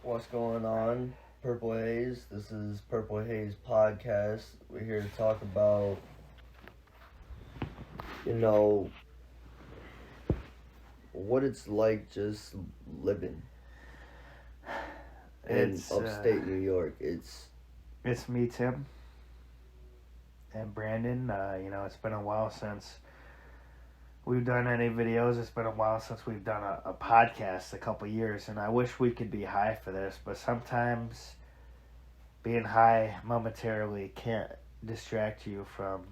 What's going on? Purplehaze. This is Purplehaze podcast. We're here to talk about, what it's like just living in upstate New York. It's me, Tim, and Brandon. It's been a while since we've done any videos. It's been a while since we've done a podcast, a couple years, and I wish we could be high for this, but sometimes being high momentarily can't distract you from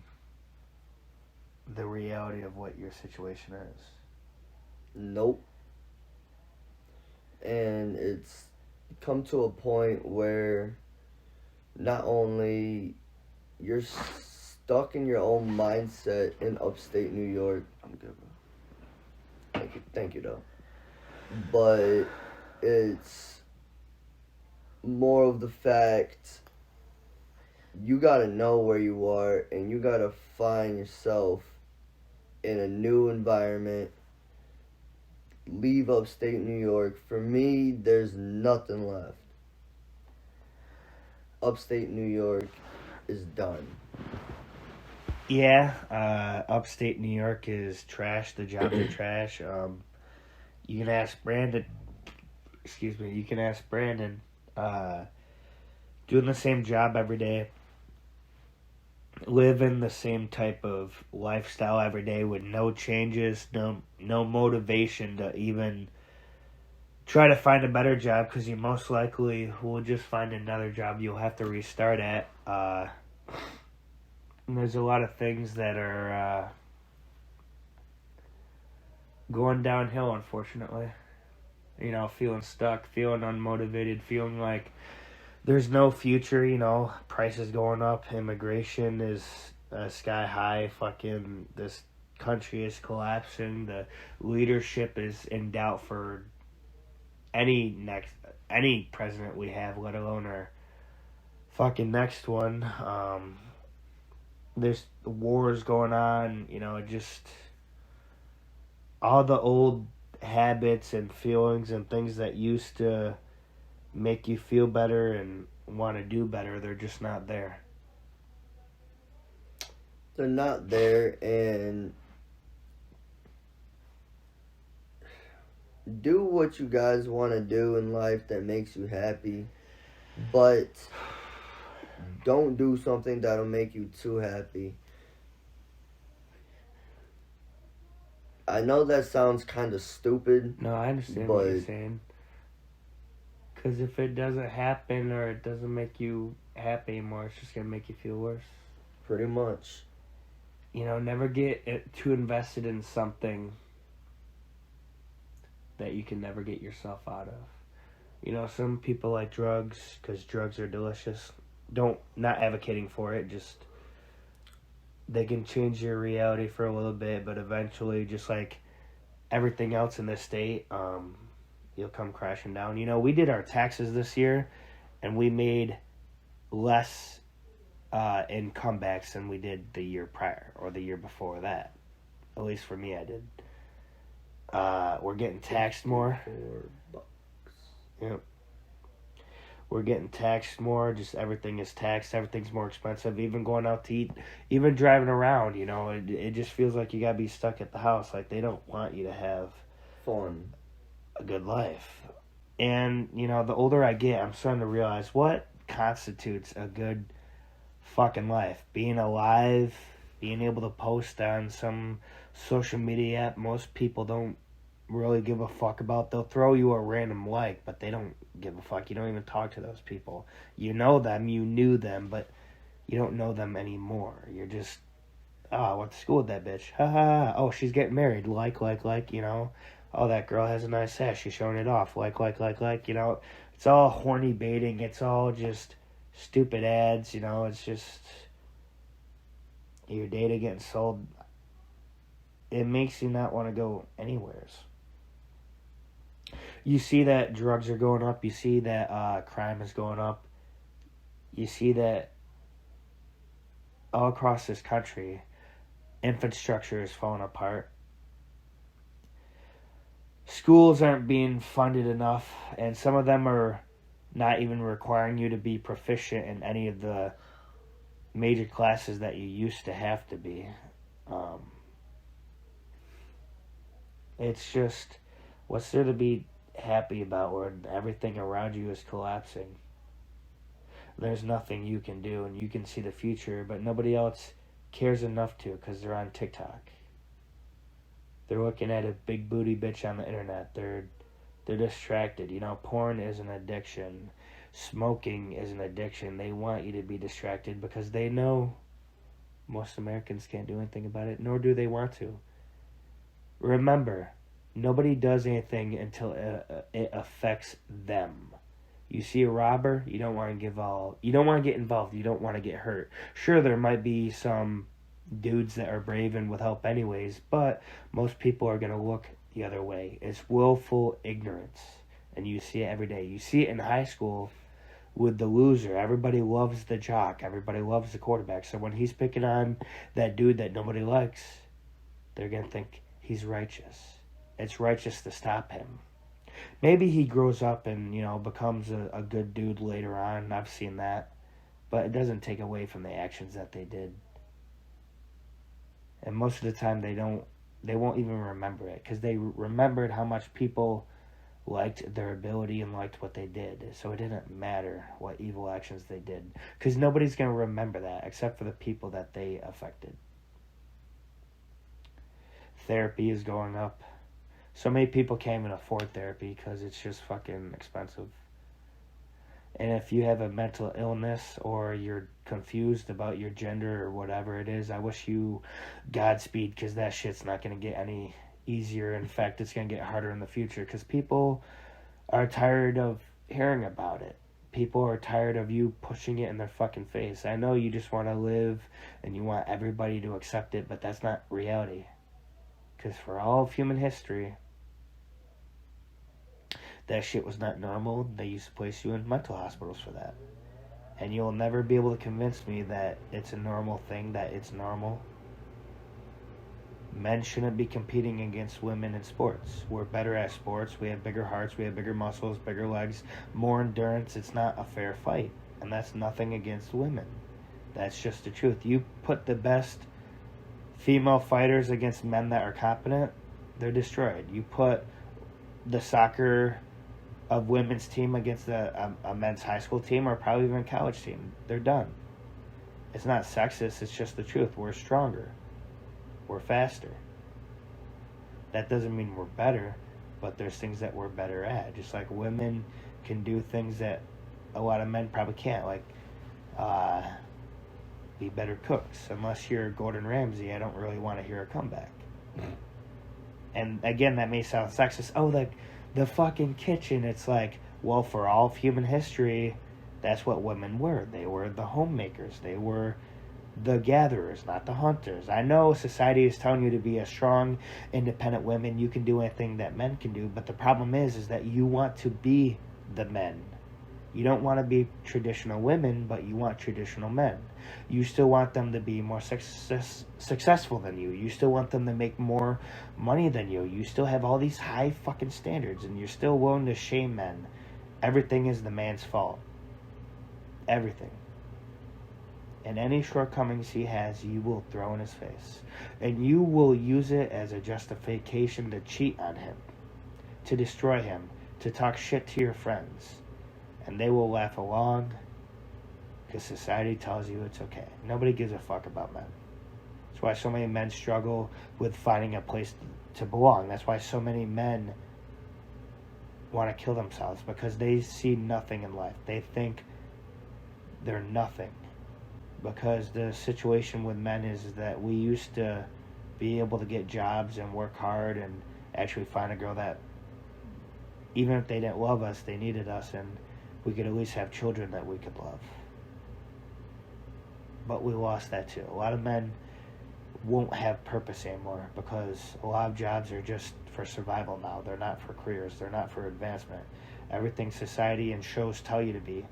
the reality of what your situation is. Nope. And it's come to a point where not only you're stuck in your own mindset in upstate New York. I'm good, bro. Thank you, though. But it's more of the fact you gotta know where you are and you gotta find yourself in a new environment. Leave upstate New York. For me, there's nothing left. Upstate New York is done. Yeah, upstate New York is trash. The jobs are trash. You can ask Brandon. You can ask Brandon. Doing the same job every day, living the same type of lifestyle every day with no changes, no motivation to even try to find a better job, because you most likely will just find another job you'll have to restart at. And there's a lot of things that are going downhill, unfortunately. Feeling stuck, feeling unmotivated, feeling like there's no future. Prices going up, immigration is sky high, fucking this country is collapsing, the leadership is in doubt for any president we have, let alone our fucking next one. There's wars going on, just all the old habits and feelings and things that used to make you feel better and want to do better, they're just not there. They're not there, and do what you guys want to do in life that makes you happy, but don't do something that'll make you too happy. I know that sounds kind of stupid. No, I understand what you're saying. Because if it doesn't happen or it doesn't make you happy anymore, it's just going to make you feel worse. Pretty much. Never get too invested in something that you can never get yourself out of. Some people like drugs because drugs are delicious. Not advocating for it, just they can change your reality for a little bit, but eventually, just like everything else in this state, you'll come crashing down. We did our taxes this year, and we made less in comebacks than we did the year prior or the year before that. At least for me, I did. We're getting taxed more. $4. Yep. We're getting taxed more. Just everything is taxed. Everything's more expensive. Even going out to eat, even driving around, it just feels like you gotta be stuck at the house. Like they don't want you to have fun, a good life. And, the older I get, I'm starting to realize what constitutes a good fucking life. Being alive, being able to post on some social media app most people don't really give a fuck about. They'll throw you a random like, but they don't give a fuck. You don't even talk to those people. You know them, you knew them, but you don't know them anymore. You're just, I went to school with that bitch. Ha ha ha. Oh, she's getting married. Like. Oh, that girl has a nice ass. She's showing it off. Like. It's all horny baiting. It's all just stupid ads. It's just your data getting sold. It makes you not want to go anywheres. You see that drugs are going up. You see that crime is going up. You see that all across this country, infrastructure is falling apart. Schools aren't being funded enough, and some of them are not even requiring you to be proficient in any of the major classes that you used to have to be. Um, it's just, what's there to be happy about when everything around you is collapsing? There's nothing you can do, and you can see the future, but nobody else cares enough to because they're on TikTok. They're looking at a big booty bitch on the internet. They're distracted. You know, porn is an addiction. Smoking is an addiction. They want you to be distracted because they know most Americans can't do anything about it, nor do they want to. Remember, nobody does anything until it affects them. You see a robber, you don't want to you don't want to get involved, you don't want to get hurt. Sure, there might be some dudes that are brave and with help anyways, but most people are going to look the other way. It's willful ignorance, and you see it every day. You see it in high school with the loser. Everybody loves the jock, everybody loves the quarterback, so when he's picking on that dude that nobody likes, they're going to think he's righteous. It's righteous to stop him. Maybe he grows up and, becomes a good dude later on. I've seen that. But it doesn't take away from the actions that they did. And most of the time they won't even remember it. Because they remembered how much people liked their ability and liked what they did. So it didn't matter what evil actions they did. Because nobody's going to remember that except for the people that they affected. Therapy is going up. So many people can't even afford therapy because it's just fucking expensive. And if you have a mental illness or you're confused about your gender or whatever it is, I wish you Godspeed, because that shit's not going to get any easier. In fact, it's going to get harder in the future because people are tired of hearing about it. People are tired of you pushing it in their fucking face. I know you just want to live and you want everybody to accept it, but that's not reality. Because for all of human history, that shit was not normal. They used to place you in mental hospitals for that. And you'll never be able to convince me that it's a normal thing, that it's normal. Men shouldn't be competing against women in sports. We're better at sports. We have bigger hearts. We have bigger muscles, bigger legs, more endurance. It's not a fair fight. And that's nothing against women. That's just the truth. You put the best female fighters against men that are competent, they're destroyed. You put the soccer of women's team against a men's high school team or probably even college team, they're done. It's not sexist, it's just the truth. We're stronger. We're faster. That doesn't mean we're better, but there's things that we're better at. Just like women can do things that a lot of men probably can't, like be better cooks. Unless you're Gordon Ramsay, I don't really want to hear a comeback. And again, that may sound sexist. Oh, the fucking kitchen. It's like, well, for all of human history, that's what women were. They were the homemakers. They were the gatherers, not the hunters. I know society is telling you to be a strong, independent woman. You can do anything that men can do. But the problem is that you want to be the men. You don't want to be traditional women, but you want traditional men. You still want them to be more successful than you. You still want them to make more money than you. You still have all these high fucking standards, and you're still willing to shame men. Everything is the man's fault. Everything. And any shortcomings he has, you will throw in his face. And you will use it as a justification to cheat on him, to destroy him, to talk shit to your friends. And they will laugh along because society tells you it's okay. Nobody gives a fuck about men. That's why so many men struggle with finding a place to belong. That's why so many men want to kill themselves, because they see nothing in life. They think they're nothing. Because the situation with men is that we used to be able to get jobs and work hard and actually find a girl that, even if they didn't love us, they needed us, and we could at least have children that we could love. But we lost that too. A lot of men won't have purpose anymore because a lot of jobs are just for survival now. They're not for careers. They're not for advancement. Everything society and shows tell you to be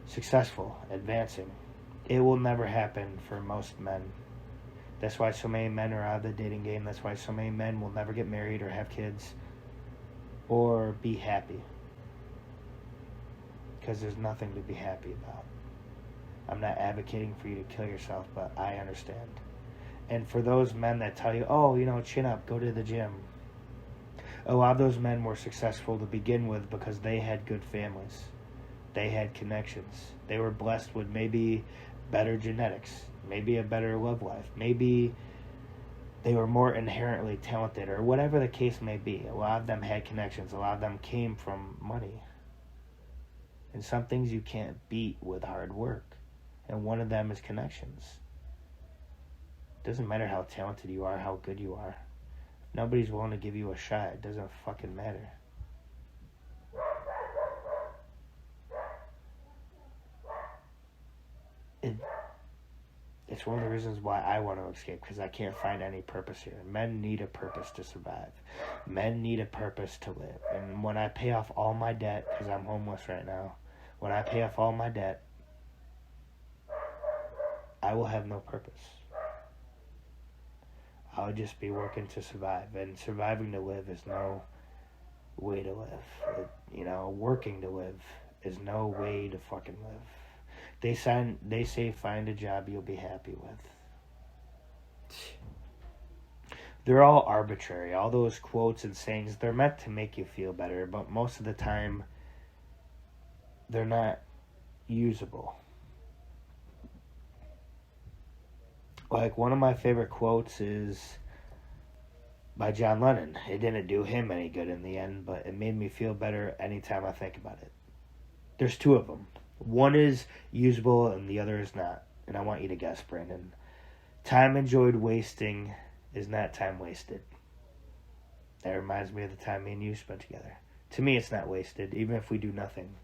successful, advancing, it will never happen for most men. That's why so many men are out of the dating game. That's why so many men will never get married or have kids or be happy. because there's nothing to be happy about. I'm not advocating for you to kill yourself, but I understand. And for those men that tell you, oh, chin up, go to the gym. A lot of those men were successful to begin with because they had good families. They had connections. They were blessed with maybe better genetics, maybe a better love life, maybe they were more inherently talented, or whatever the case may be. A lot of them had connections. A lot of them came from money. And some things you can't beat with hard work. And one of them is connections. It doesn't matter how talented you are, how good you are. If nobody's willing to give you a shot, it doesn't fucking matter. It's one of the reasons why I want to escape, because I can't find any purpose here. Men need a purpose to survive. Men need a purpose to live. And when I pay off all my debt, because I'm homeless right now, when I pay off all my debt, I will have no purpose. I'll just be working to survive. And surviving to live is no way to live. Working to live is no way to fucking live. They say find a job you'll be happy with. They're all arbitrary. All those quotes and sayings, they're meant to make you feel better, but most of the time they're not usable. Like, one of my favorite quotes is by John Lennon. It didn't do him any good in the end, but it made me feel better anytime I think about it. There's two of them. One is usable and the other is not. And I want you to guess, Brandon. Time enjoyed wasting is not time wasted. That reminds me of the time me and you spent together. To me, it's not wasted, even if we do nothing,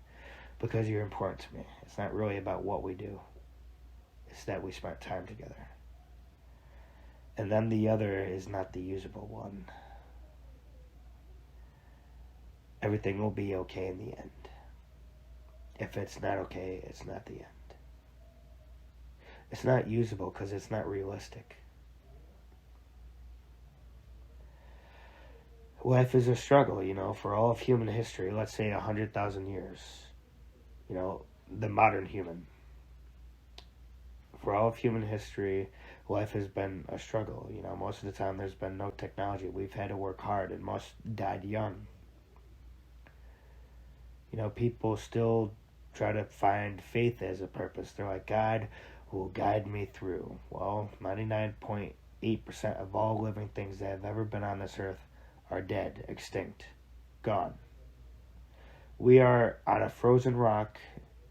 because you're important to me. It's not really about what we do. It's that we spent time together. And then the other is not the usable one. Everything will be okay in the end. If it's not okay, it's not the end. It's not usable because it's not realistic. Life is a struggle, for all of human history. Let's say 100,000 years. The modern human. For all of human history, life has been a struggle. Most of the time there's been no technology. We've had to work hard, and most died young. People still try to find faith as a purpose. They're like, God will guide me through. Well, 99.8% of all living things that have ever been on this earth are dead, extinct, gone. We are on a frozen rock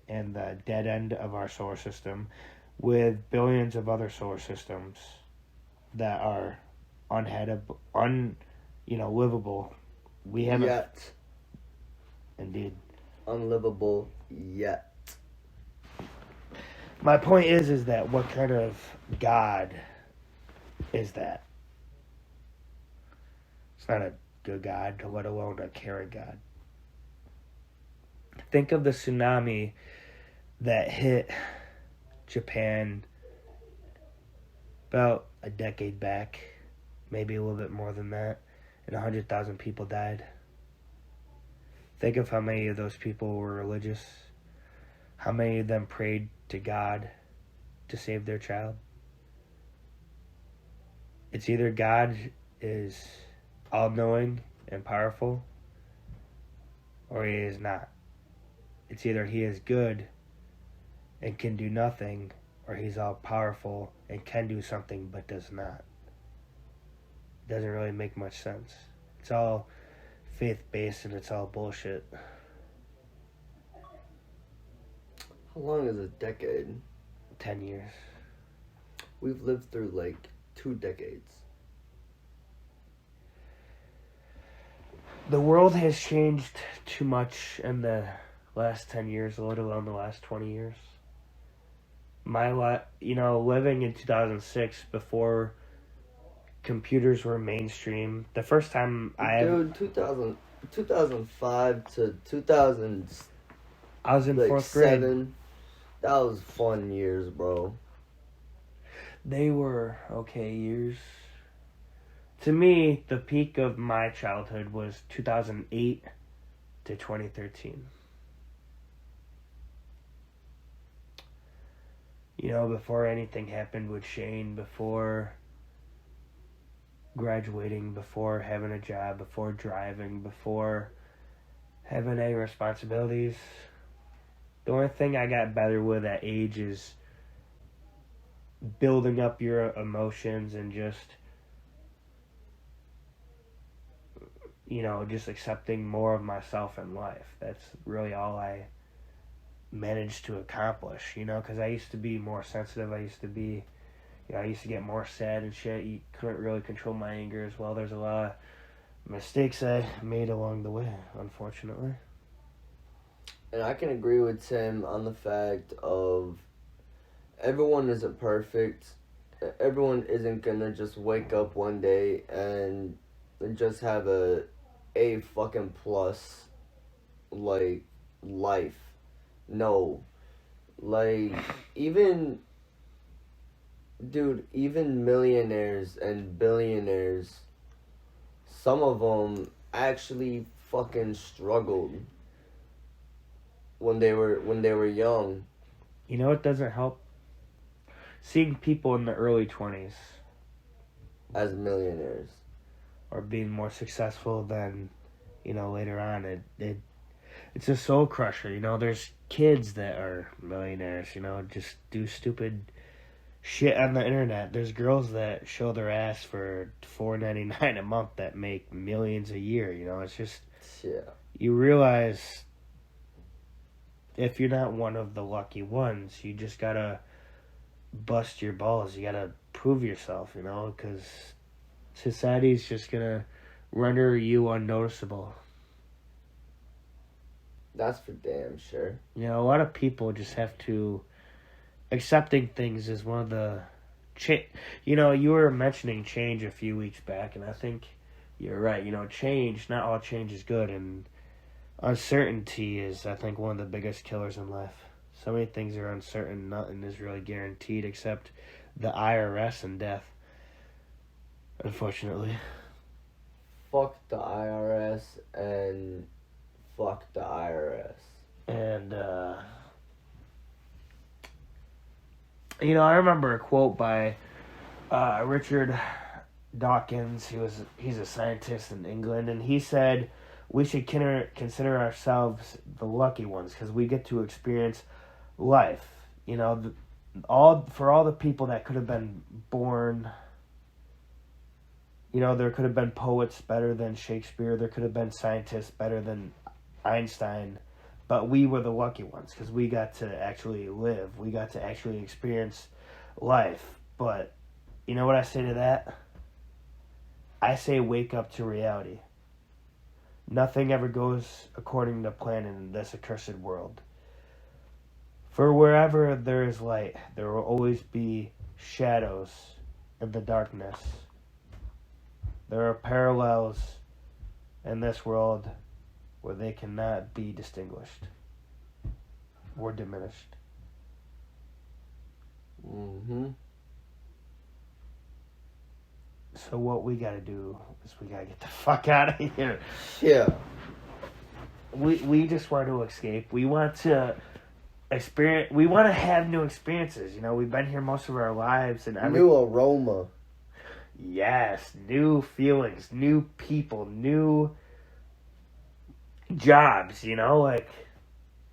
in the dead end of our solar system with billions of other solar systems that are livable. We haven't... Yet. Indeed. Unlivable yet. My point is that what kind of God is that? It's not a good God, let alone a caring God. Think of the tsunami that hit Japan about a decade back, maybe a little bit more than that, and 100,000 people died. Think of how many of those people were religious, how many of them prayed to God to save their child. It's either God is all-knowing and powerful, or he is not. It's either he is good and can do nothing, or he's all-powerful and can do something but does not. It doesn't really make much sense. It's all faith-based and it's all bullshit. How long is a decade? 10 years. We've lived through like 2 decades. The world has changed too much in the last 10 years, let alone the last 20 years. Living in 2006 before computers were mainstream, the first time Dude, 2005 to 2000. I was in 4th grade. 7. That was fun years, bro. They were okay years. To me, the peak of my childhood was 2008 to 2013. before anything happened with Shane, before graduating, before having a job, before driving, before having any responsibilities. The only thing I got better with at age is building up your emotions and just accepting more of myself in life. That's really all I managed to accomplish, because I used to be more sensitive. I used to get more sad and shit. You couldn't really control my anger as well. There's a lot of mistakes I made along the way, unfortunately. And I can agree with Tim on the fact of everyone isn't perfect. Everyone isn't gonna just wake up one day and just have a fucking plus like life. No. Like even dude, even millionaires and billionaires, some of them actually fucking struggled when they were young. It doesn't help seeing people in the early 20s As millionaires. or being more successful than later on. It's a soul crusher. There's kids that are millionaires. Just do stupid shit on the internet. There's girls that show their ass for $4.99 a month that make millions a year. It's just, Yeah. you realize if you're not one of the lucky ones, you just gotta bust your balls. You gotta prove yourself, because society's just gonna render you unnoticeable. That's for damn sure. A lot of people just have to accepting things is one of the you were mentioning change a few weeks back, and I think you're right. Change, not all change is good, and uncertainty is, I think, one of the biggest killers in life. So many things are uncertain. Nothing is really guaranteed except the IRS and death, unfortunately. Fuck the IRS and fuck the IRS. And I remember a quote by Richard Dawkins. He's a scientist in England, and he said we should consider ourselves the lucky ones because we get to experience life. For all the people that could have been born. There could have been poets better than Shakespeare. There could have been scientists better than Einstein. But we were the lucky ones because we got to actually live. We got to actually experience life. But you know what I say to that? I say wake up to reality. Nothing ever goes according to plan in this accursed world. For wherever there is light, there will always be shadows in the darkness. There are parallels in this world where they cannot be distinguished or diminished. Mm-hmm. So what we gotta do is we gotta get the fuck out of here. Yeah. We just want to escape. We want to experience. We want to have new experiences. We've been here most of our lives, and New aroma. Yes, new feelings, new people, new jobs. Like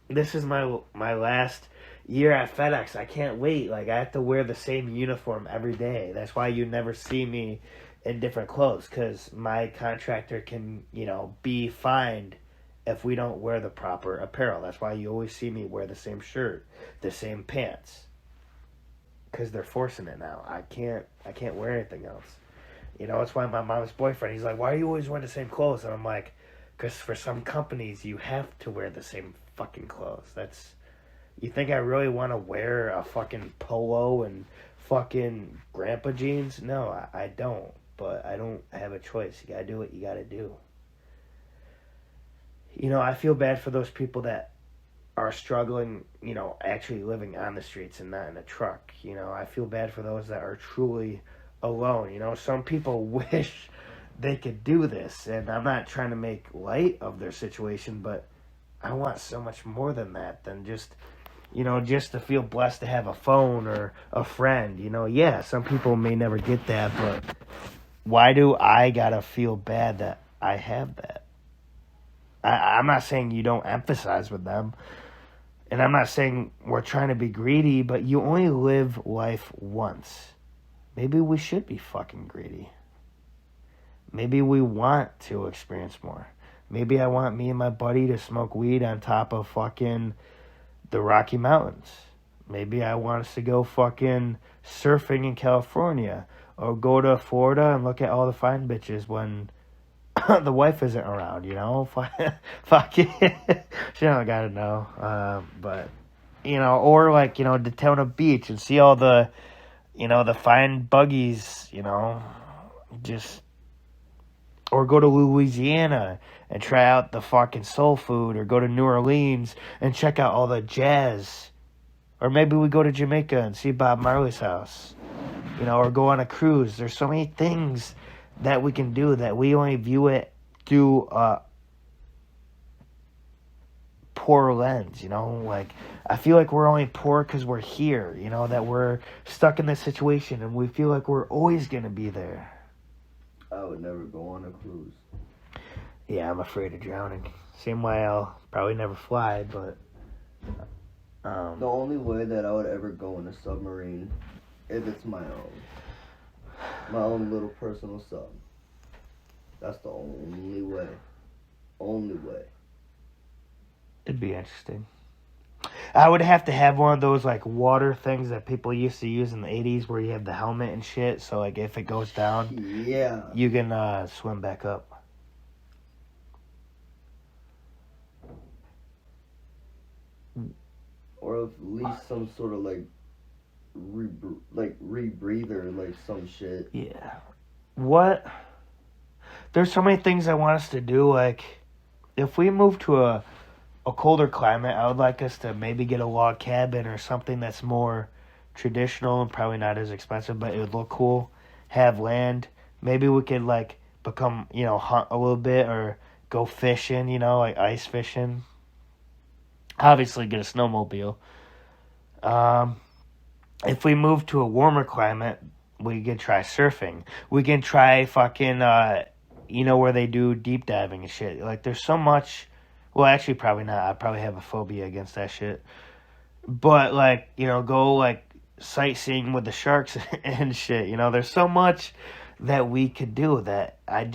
this is my last year at FedEx. I can't wait. Like I have to wear the same uniform every day. That's why you never see me in different clothes, because my contractor can be fined if we don't wear the proper apparel. That's why you always see me wear the same shirt, the same pants, because they're forcing it now. I can't wear anything else. It's why my mom's boyfriend, he's like, why do you always wear the same clothes? And I'm like, because for some companies you have to wear the same fucking clothes. You think I really want to wear a fucking polo and fucking grandpa jeans? No, I don't. But I don't have a choice. You gotta do what you gotta do. I feel bad for those people that are struggling, actually living on the streets and not in a truck. I feel bad for those that are truly alone. Some people wish they could do this, and I'm not trying to make light of their situation, but I want so much more than that, than just you know, just to feel blessed to have a phone or a friend. You know, yeah, some people may never get that, but why do I gotta feel bad that I have that? I'm not saying you don't emphasize with them, and I'm not saying we're trying to be greedy, but you only live life once. Maybe we should be fucking greedy. Maybe we want to experience more. Maybe I want me and my buddy to smoke weed on top of fucking the Rocky Mountains. Maybe I want us to go fucking surfing in California. Or go to Florida and look at all the fine bitches when the wife isn't around, you know? Fuck it. She don't gotta know. But, you know, or like, you know, Daytona Beach and see all the, you know, the fine buggies, you know? Just, or go to Louisiana and try out the fucking soul food, or go to New Orleans and check out all the jazz. Or maybe we go to Jamaica and see Bob Marley's house. You know, or go on a cruise. There's so many things that we can do that we only view it through a poor lens, you know? Like, I feel like we're only poor because we're here, you know, that we're stuck in this situation and we feel like we're always going to be there. I would never go on a cruise. Yeah, I'm afraid of drowning. Same way I'll probably never fly, but... the only way that I would ever go in a submarine, if it's my own little personal sub. That's the only way. Only way. It'd be interesting. I would have to have one of those, like, water things that people used to use in the 80s where you have the helmet and shit, so, like, if it goes down, yeah, you can swim back up. Or at least some sort of, like, rebreather, like some shit. Yeah. What? There's so many things I want us to do. Like, if we move to a colder climate, I would like us to maybe get a log cabin or something that's more traditional and probably not as expensive, but it would look cool. Have land. Maybe we could, like, become, you know, hunt a little bit or go fishing, you know, like ice fishing. Obviously get a snowmobile. If we move to a warmer climate, we can try surfing. We can try fucking, you know, where they do deep diving and shit. Like, there's so much. Well, actually, probably not. I probably have a phobia against that shit. But, like, you know, go, like, sightseeing with the sharks and shit. You know, there's so much that we could do that I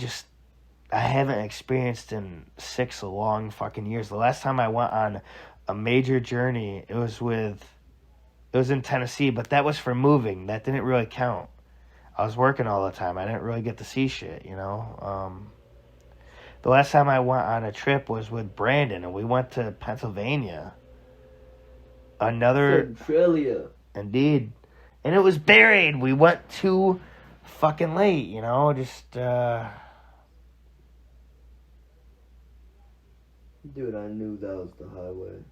haven't experienced in 6 long fucking years. The last time I went on a major journey, it was in Tennessee, but that was for moving. That didn't really count. I was working all the time. I didn't really get to see shit, you know. The last time I went on a trip was with Brandon, and we went to Pennsylvania. Centralia. Indeed. And it was buried. We went too fucking late, you know, just, Dude, I knew that was the highway.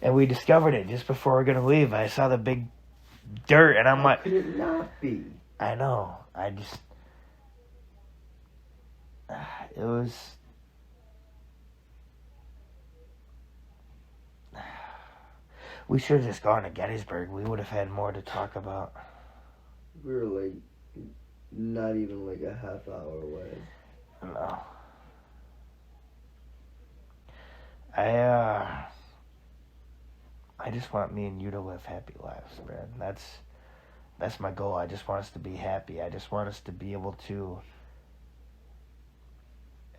And we discovered it just before we were gonna leave. I saw the big dirt, and I'm How like, could it not be? I know. It was. We should have just gone to Gettysburg. We would have had more to talk about. We were like, not even like a half hour away. No. I just want me and you to live happy lives, man. That's my goal. I just want us to be happy. I just want us to be able to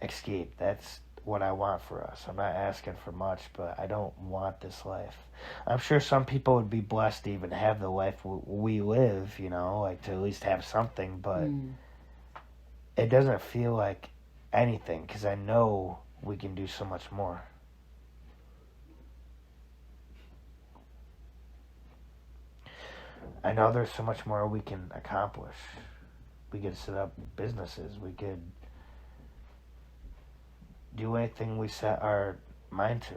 escape. That's what I want for us. I'm not asking for much, but I don't want this life. I'm sure some people would be blessed to even have the life we live, you know, like to at least have something, but it doesn't feel like anything because I know we can do so much more. I know there's so much more we can accomplish. We could set up businesses. We could do anything we set our mind to.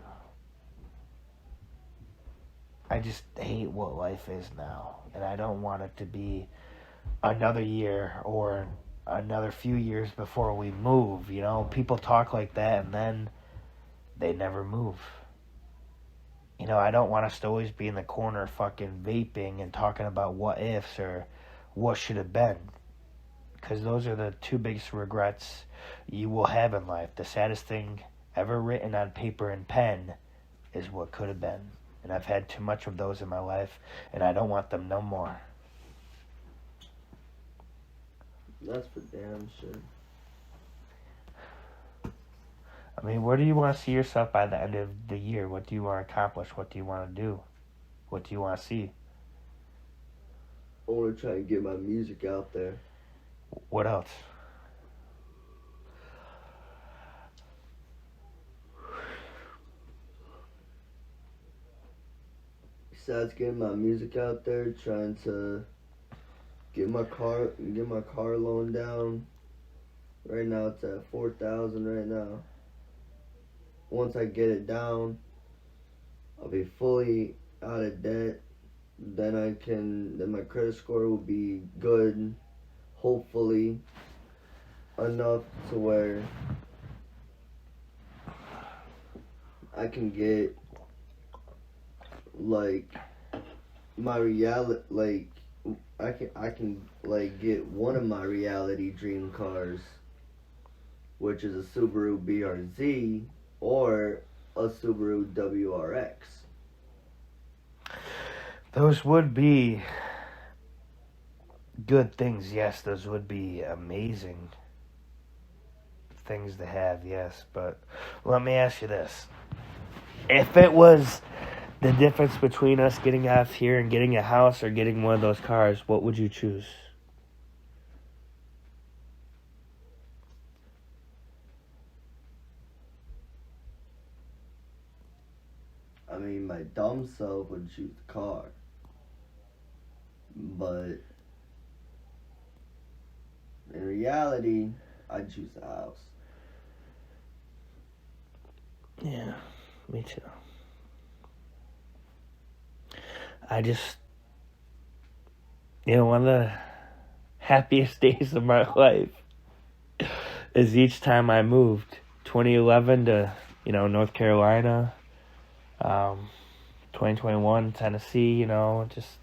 I just hate what life is now. And I don't want it to be another year or another few years before we move. You know, people talk like that and then they never move. I don't want us to always be in the corner fucking vaping and talking about what ifs or what should have been. Because those are the two biggest regrets you will have in life. The saddest thing ever written on paper and pen is what could have been. And I've had too much of those in my life, and I don't want them no more. That's for damn sure. I mean, where do you want to see yourself by the end of the year? What do you want to accomplish? What do you want to do? What do you want to see? I want to try and get my music out there. What else? Besides getting my music out there, trying to get my car loan down. Right now it's at 4,000 right now. Once I get it down, I'll be fully out of debt. Then my credit score will be good, hopefully enough to where I can get like my reality, like I can like get one of my reality dream cars, which is a Subaru BRZ or a Subaru WRX. Those would be good things, yes. Those would be amazing things to have, yes. But let me ask you this. If it was the difference between us getting out of here and getting a house or getting one of those cars, what would you choose? I mean, my dumb self would choose the car. But in reality, I'd choose the house. Yeah, me too. I just, one of the happiest days of my life is each time I moved. 2011 to, North Carolina, 2021 Tennessee, just,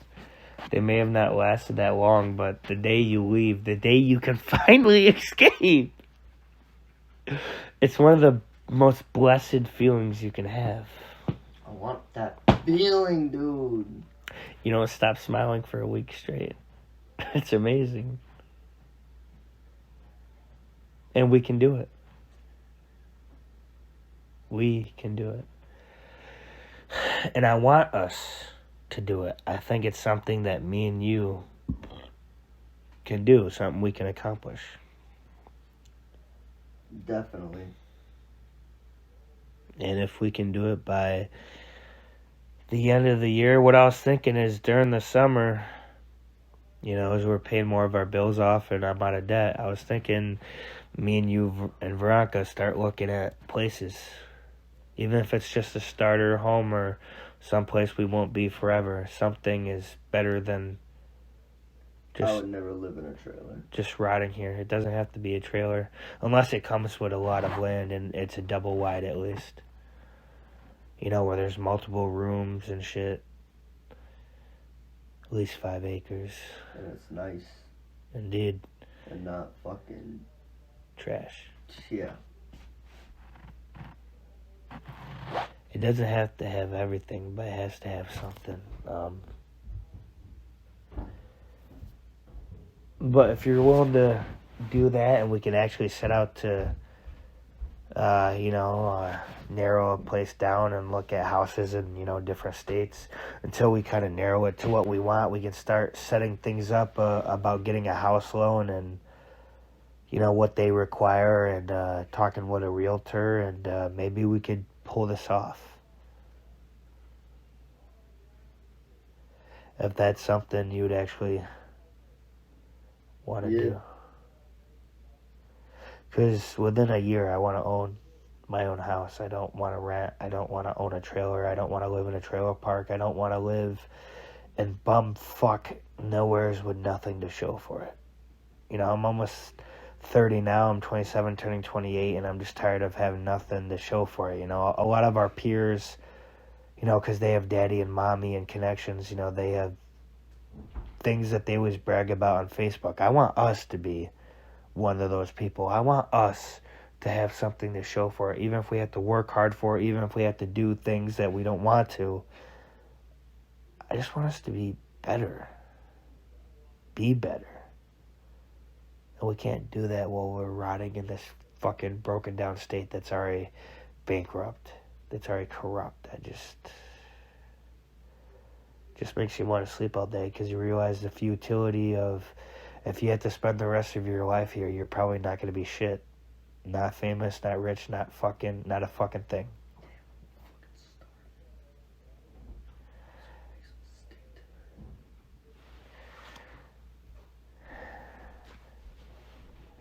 they may have not lasted that long, but the day you leave, the day you can finally escape, it's one of the most blessed feelings you can have. I want that feeling, dude. You don't stop smiling for a week straight. It's amazing. And we can do it. We can do it. And I want us to do it. I think it's something that me and you can do, something we can accomplish. Definitely. And if we can do it by the end of the year, what I was thinking is during the summer, as we're paying more of our bills off and I'm out of debt, I was thinking me and you and Veronica start looking at places. Even if it's just a starter home or someplace we won't be forever, something is better than I would never live in a trailer. Just rotting here. It doesn't have to be a trailer. Unless it comes with a lot of land and it's a double wide at least. Where there's multiple rooms and shit. At least 5 acres. And it's nice. Indeed. And not fucking trash. Yeah. It doesn't have to have everything, but it has to have something. But if you're willing to do that and we can actually set out to, narrow a place down and look at houses in, different states until we kind of narrow it to what we want, we can start setting things up about getting a house loan and, what they require and talking with a realtor and maybe we could pull this off. If that's something you would actually want to do. Because within a year, I want to own my own house. I don't want to rent. I don't want to own a trailer. I don't want to live in a trailer park. I don't want to live in bumfuck nowheres with nothing to show for it. I'm almost 30 now. I'm 27, turning 28, and I'm just tired of having nothing to show for it. A lot of our peers, you know, because they have daddy and mommy and connections. You know, they have things that they always brag about on Facebook. I want us to be one of those people. I want us to have something to show for it, even if we have to work hard for it, even if we have to do things that we don't want to. I just want us to be better. Be better. And we can't do that while we're rotting in this fucking broken down state that's already bankrupt, that's already corrupt. That just makes you want to sleep all day, because you realize the futility of, if you had to spend the rest of your life here, you're probably not going to be shit. Not famous, not rich, not a fucking thing.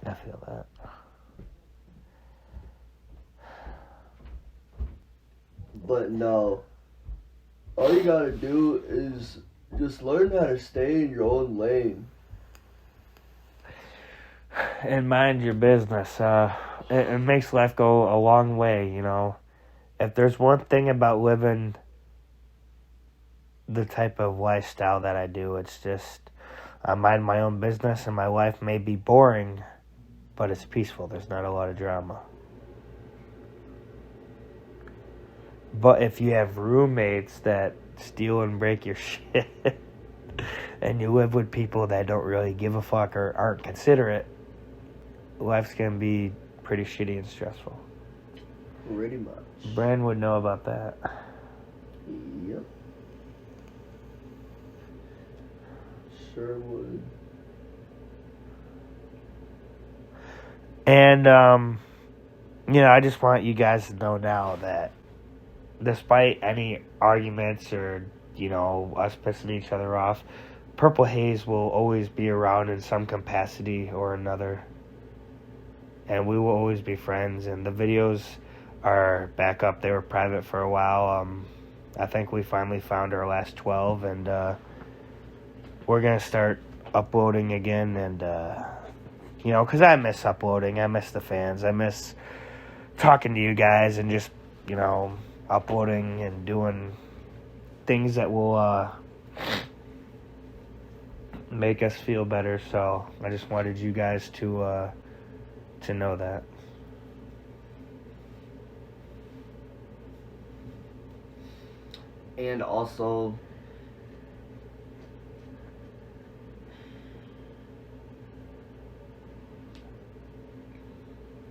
I feel that. But no, all you gotta do is just learn how to stay in your own lane. And mind your business. It makes life go a long way, you know. If there's one thing about living the type of lifestyle that I do, it's just I mind my own business, and my life may be boring, but it's peaceful. There's not a lot of drama. But if you have roommates that steal and break your shit, and you live with people that don't really give a fuck or aren't considerate, life's going to be pretty shitty and stressful. Pretty much. Brandon would know about that. Yep. Sure would. And, you know, I just want you guys to know now that despite any arguments or, you know, us pissing each other off, Purplehaze will always be around in some capacity or another. And we will always be friends. And the videos are back up. They were private for a while. I think we finally found our last 12. And we're going to start uploading again. And, you know, because I miss uploading. I miss the fans. I miss talking to you guys and just, you know, uploading and doing things that will make us feel better. So I just wanted you guys to know that. And also,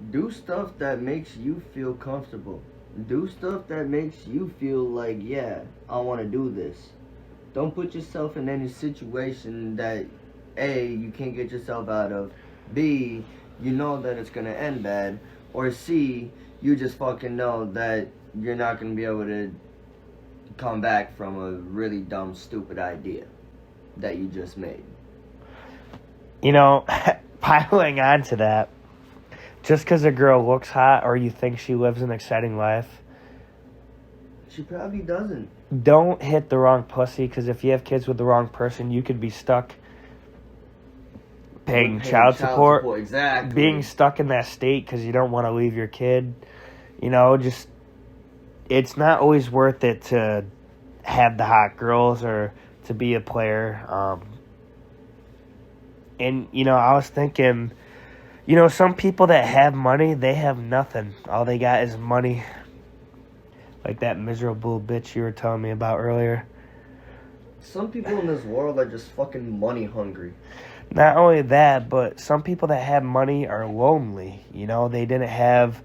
do stuff that makes you feel comfortable. Do stuff that makes you feel like, yeah, I want to do this. Don't put yourself in any situation that, A, you can't get yourself out of, B, you know that it's going to end bad, or C, you just fucking know that you're not going to be able to come back from a really dumb, stupid idea that you just made. You know, piling on to that, just because a girl looks hot or you think she lives an exciting life, she probably doesn't. Don't hit the wrong pussy, because if you have kids with the wrong person, you could be stuck paying child support. Exactly. Being stuck in that state because you don't want to leave your kid. You know, just, it's not always worth it to have the hot girls or to be a player. And, you know, I was thinking, you know, some people that have money, they have nothing. All they got is money. Like that miserable bitch you were telling me about earlier. Some people in this world are just fucking money hungry. Not only that, but some people that have money are lonely. You know, they didn't have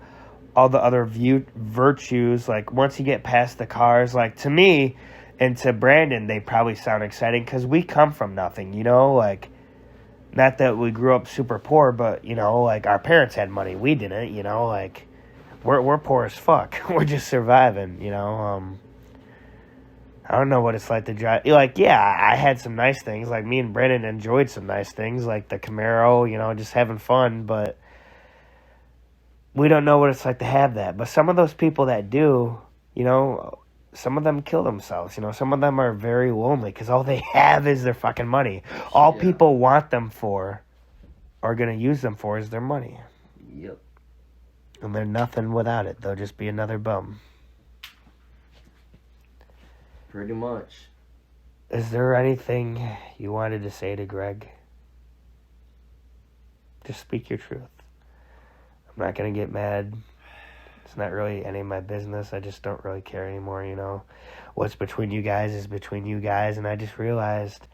all the other virtues. Like, once you get past the cars, like, to me and to Brandon, they probably sound exciting because we come from nothing, you know? Like, not that we grew up super poor, but, you know, like, our parents had money. We didn't, you know? Like, we're poor as fuck. We're just surviving, you know? I don't know what it's like to drive. Like, yeah, I had some nice things. Like, me and Brandon enjoyed some nice things, like the Camaro, you know, just having fun. But we don't know what it's like to have that. But some of those people that do, you know, some of them kill themselves. You know, some of them are very lonely because all they have is their fucking money. All people want them for, or going to use them for, is their money. Yep. And they're nothing without it. They'll just be another bum. Pretty much. Is there anything you wanted to say to Greg? Just speak your truth. I'm not going to get mad. It's not really any of my business. I just don't really care anymore, you know. What's between you guys is between you guys, and I just realized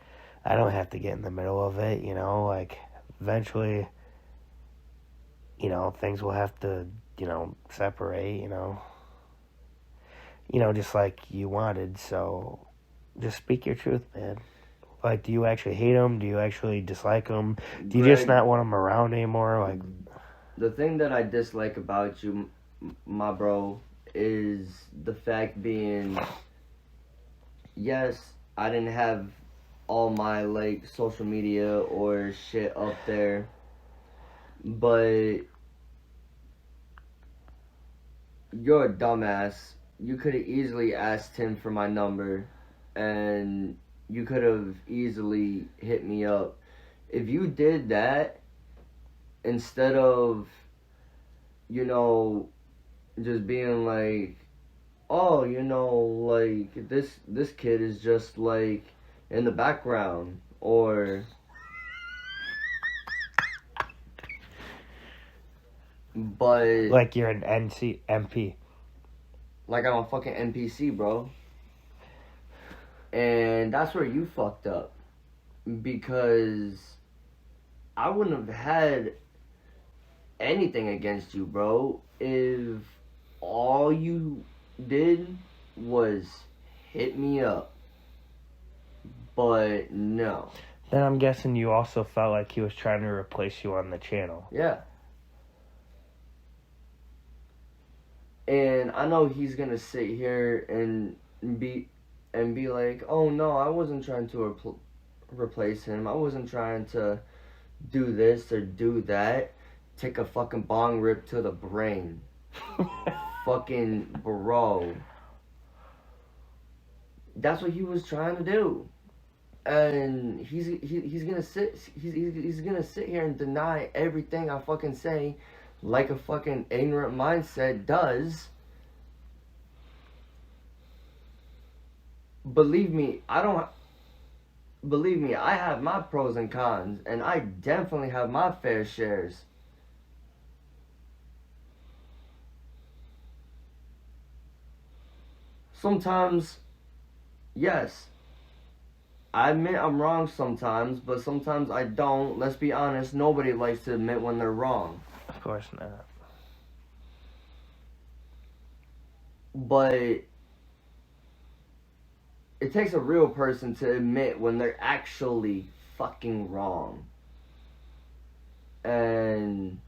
I don't have to get in the middle of it, you know. Like, eventually, you know, things will have to, you know, separate, you know. You know, just like you wanted, so just speak your truth, man. Like, do you actually hate him? Do you actually dislike him? Do you just not want him around anymore? Like, the thing that I dislike about you, my bro, is the fact being, yes, I didn't have all my, like, social media or shit up there, but you're a dumbass. You could have easily asked him for my number, and you could have easily hit me up. If you did that, instead of, you know, just being like, oh, you know, like, this kid is just, like, in the background, or, but, like you're an MP. like I'm a fucking NPC, bro. And that's where you fucked up. Because I wouldn't have had anything against you, bro, if all you did was hit me up. But no. Then I'm guessing you also felt like he was trying to replace you on the channel. Yeah. And I know he's gonna sit here and be like, oh no, I wasn't trying to replace him. I wasn't trying to do this or do that. Take a fucking bong rip to the brain. Fucking bro. That's what he was trying to do. And he's gonna he's gonna sit here and deny everything I fucking say, like a fucking ignorant mindset does. Believe me, I have my pros and cons, and I definitely have my fair shares. Sometimes, yes, I admit I'm wrong sometimes, but sometimes I don't. Let's be honest, nobody likes to admit when they're wrong. Of course not. But it takes a real person to admit when they're actually fucking wrong. And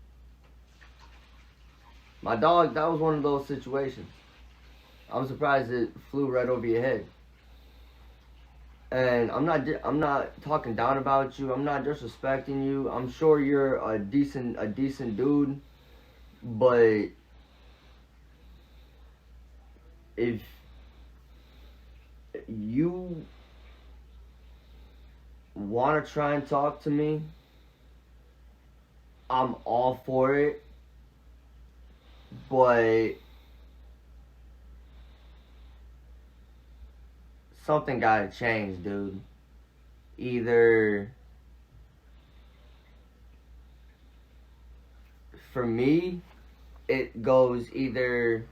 my dog, that was one of those situations. I'm surprised it flew right over your head. And I'm not talking down about you. I'm not disrespecting you. I'm sure you're a decent dude, but if you want to try and talk to me, I'm all for it. But something gotta change, dude. Either, for me, it goes either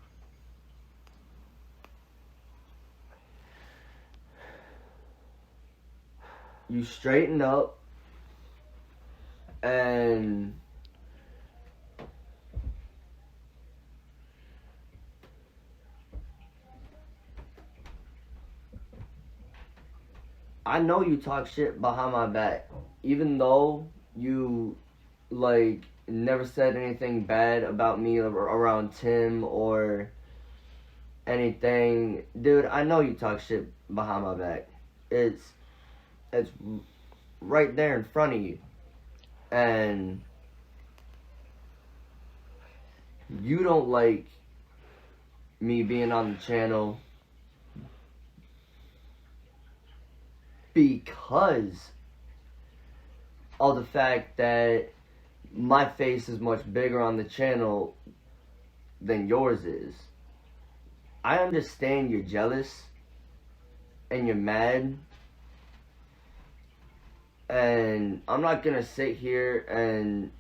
you straighten up and I know you talk shit behind my back, even though you, like, never said anything bad about me around Tim or anything. Dude, I know you talk shit behind my back. It's right there in front of you. And you don't like me being on the channel because of the fact that my face is much bigger on the channel than yours is. I understand you're jealous, and you're mad, and I'm not gonna sit here and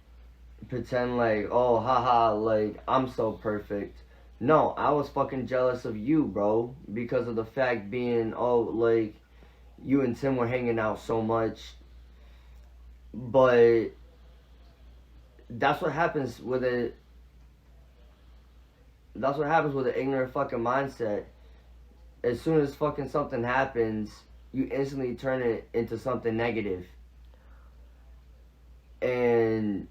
pretend like, oh, haha, like, I'm so perfect. No, I was fucking jealous of you, bro, because of the fact being, oh, like, you and Tim were hanging out so much. But that's what happens with it. That's what happens with an ignorant fucking mindset. As soon as fucking something happens, you instantly turn it into something negative. And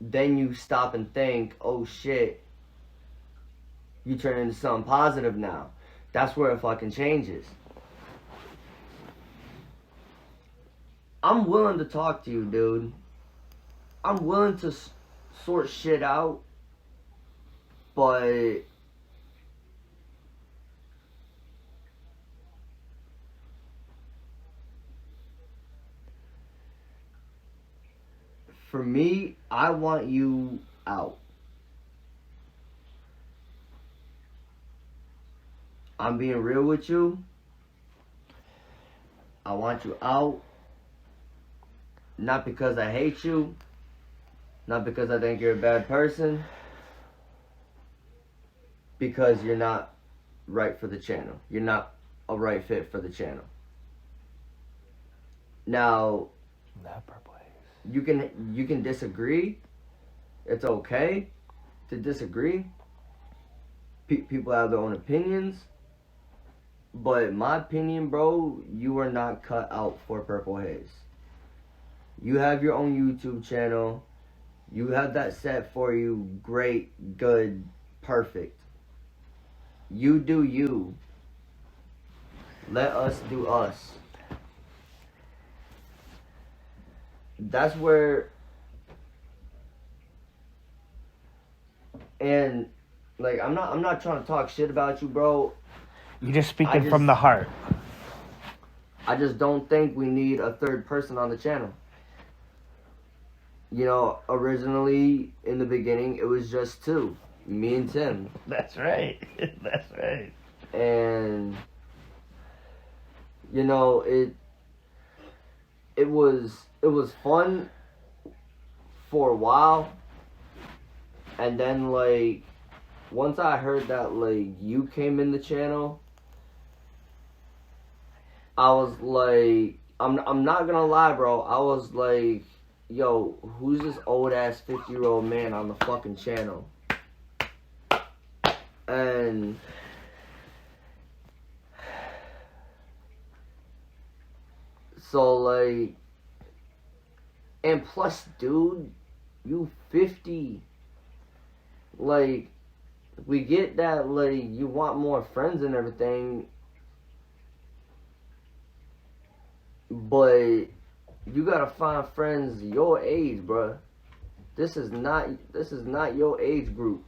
then you stop and think, oh shit, you turn it into something positive now. That's where it fucking changes. I'm willing to talk to you, dude. I'm willing to sort shit out, but for me, I want you out. I'm being real with you. I want you out. Not because I hate you. Not because I think you're a bad person. Because you're not right for the channel. You're not a right fit for the channel. Now, That Purplehaze. you can disagree. It's okay to disagree. People have their own opinions. But in my opinion, bro, you are not cut out for Purplehaze. You have your own YouTube channel. You have that set for you. Great, good, perfect. You do you. Let us do us. That's where, and like I'm not trying to talk shit about you, bro. You're just speaking from the heart. I just don't think we need a third person on the channel. You know, originally in the beginning it was just two, me and Tim. That's right. That's right. And you know, it was fun for a while, and then like once I heard that like you came in the channel, I was like, I'm not gonna lie, bro. I was like, yo, who's this old ass 50-year-old man on the fucking channel? And so like, and plus, dude, you 50. Like, we get that, like, you want more friends and everything, but you gotta find friends your age, bruh. This is not your age group.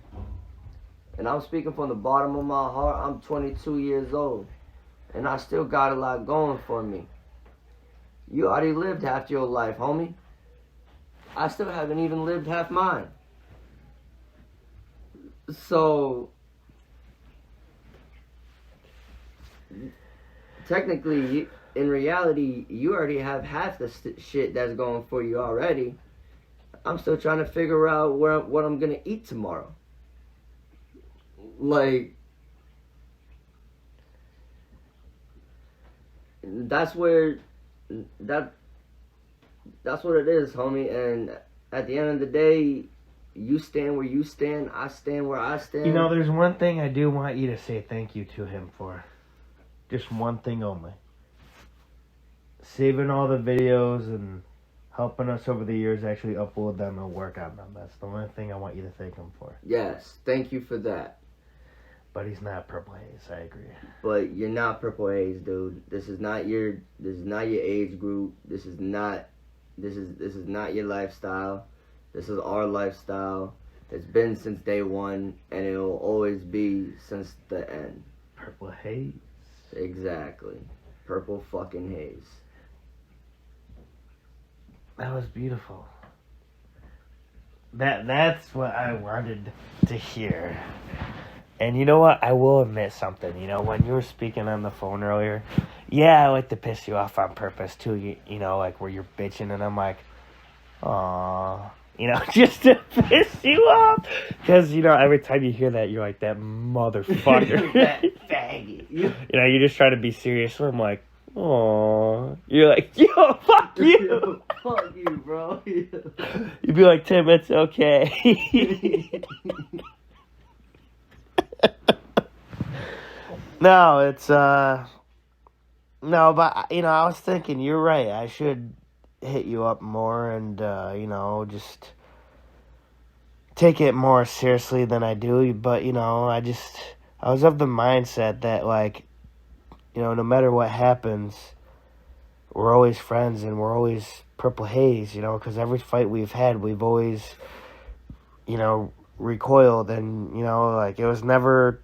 And I'm speaking from the bottom of my heart. I'm 22 years old, and I still got a lot going for me. You already lived half your life, homie. I still haven't even lived half mine. So, technically, in reality, you already have half the shit that's going for you already. I'm still trying to figure out what I'm gonna eat tomorrow. Like, that's where that's what it is, homie. And at the end of the day, you stand where you stand, I stand where I stand. You know, there's one thing I do want you to say thank you to him for. Just one thing only. Saving all the videos and helping us over the years actually upload them and work on them. That's the one thing I want you to thank him for. Yes, thank you for that. But he's not Purplehaze, I agree. But you're not Purplehaze, dude. This is not your age group. This is not your lifestyle. This is our lifestyle. It's been since day one, and it will always be since the end. Purplehaze. Exactly. Purple fucking haze. That was beautiful. That's what I wanted to hear. And you know what? I will admit something. You know, when you were speaking on the phone earlier, yeah, I like to piss you off on purpose too. You know, like where you're bitching and I'm like, aw, you know, just to piss you off. Because, you know, every time you hear that, you're like, that motherfucker. That faggot. You know, you're just trying to be serious. So I'm like, aw. You're like, yo, fuck you. Yo, fuck you, bro. You'd be like, Tim, it's okay. No, it's, no, but, you know, I was thinking, you're right. I should hit you up more and, you know, just take it more seriously than I do. But, you know, I was of the mindset that, like, you know, no matter what happens, we're always friends and we're always Purplehaze, you know, because every fight we've had, we've always, you know, recoiled and, you know, like, it was never,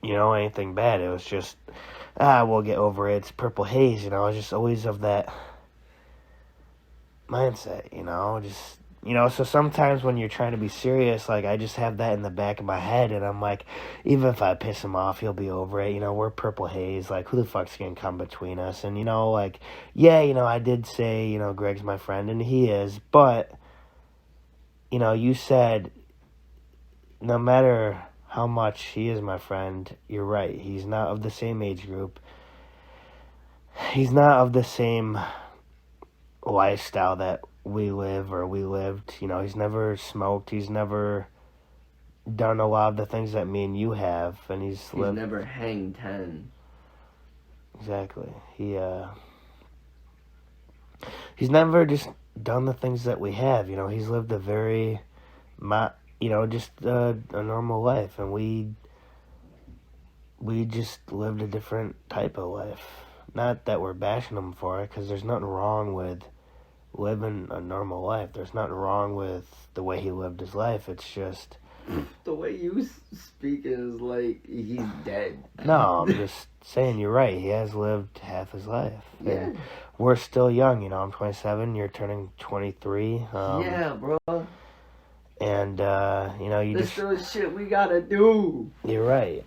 you know, anything bad. It was just, we'll get over it. It's Purplehaze, you know. I was just always of that mindset, you know. Just, you know, so sometimes when you're trying to be serious, like, I just have that in the back of my head, and I'm like, even if I piss him off, he'll be over it. You know, we're Purplehaze. Like, who the fuck's gonna come between us? And, you know, like, yeah, you know, I did say, you know, Greg's my friend, and he is, but, you know, you said, no matter how much he is my friend, you're right. He's not of the same age group. He's not of the same lifestyle that we live or we lived. You know, he's never smoked. He's never done a lot of the things that me and you have. And he's lived... never hanged 10. Exactly. He's never just done the things that we have. You know, he's lived a very... you know, just a normal life, and we just lived a different type of life. Not that we're bashing him for it, because there's nothing wrong with living a normal life. There's nothing wrong with the way he lived his life. It's just... The way you speak is like he's dead. No, I'm just saying you're right. He has lived half his life. Yeah. And we're still young, you know. I'm 27, you're turning 23. Yeah, bro. And, you know, you This just... is shit we gotta do. You're right.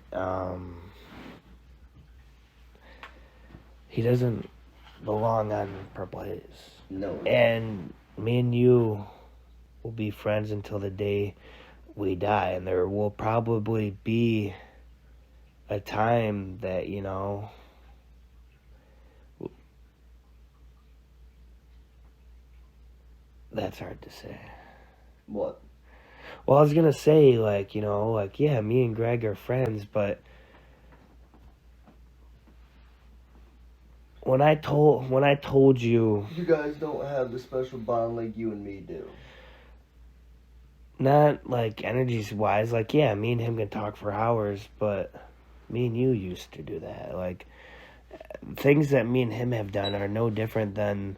He doesn't belong on Purplehaze. No. And me and you will be friends until the day we die. And there will probably be a time that, you know... That's hard to say. What? Well, I was gonna say, like, you know, like, yeah, me and Greg are friends, but when I told you, You guys don't have the special bond like you and me do. not like energies wise, like, yeah, me and him can talk for hours, but me and you used to do that. Like, things that me and him have done are no different than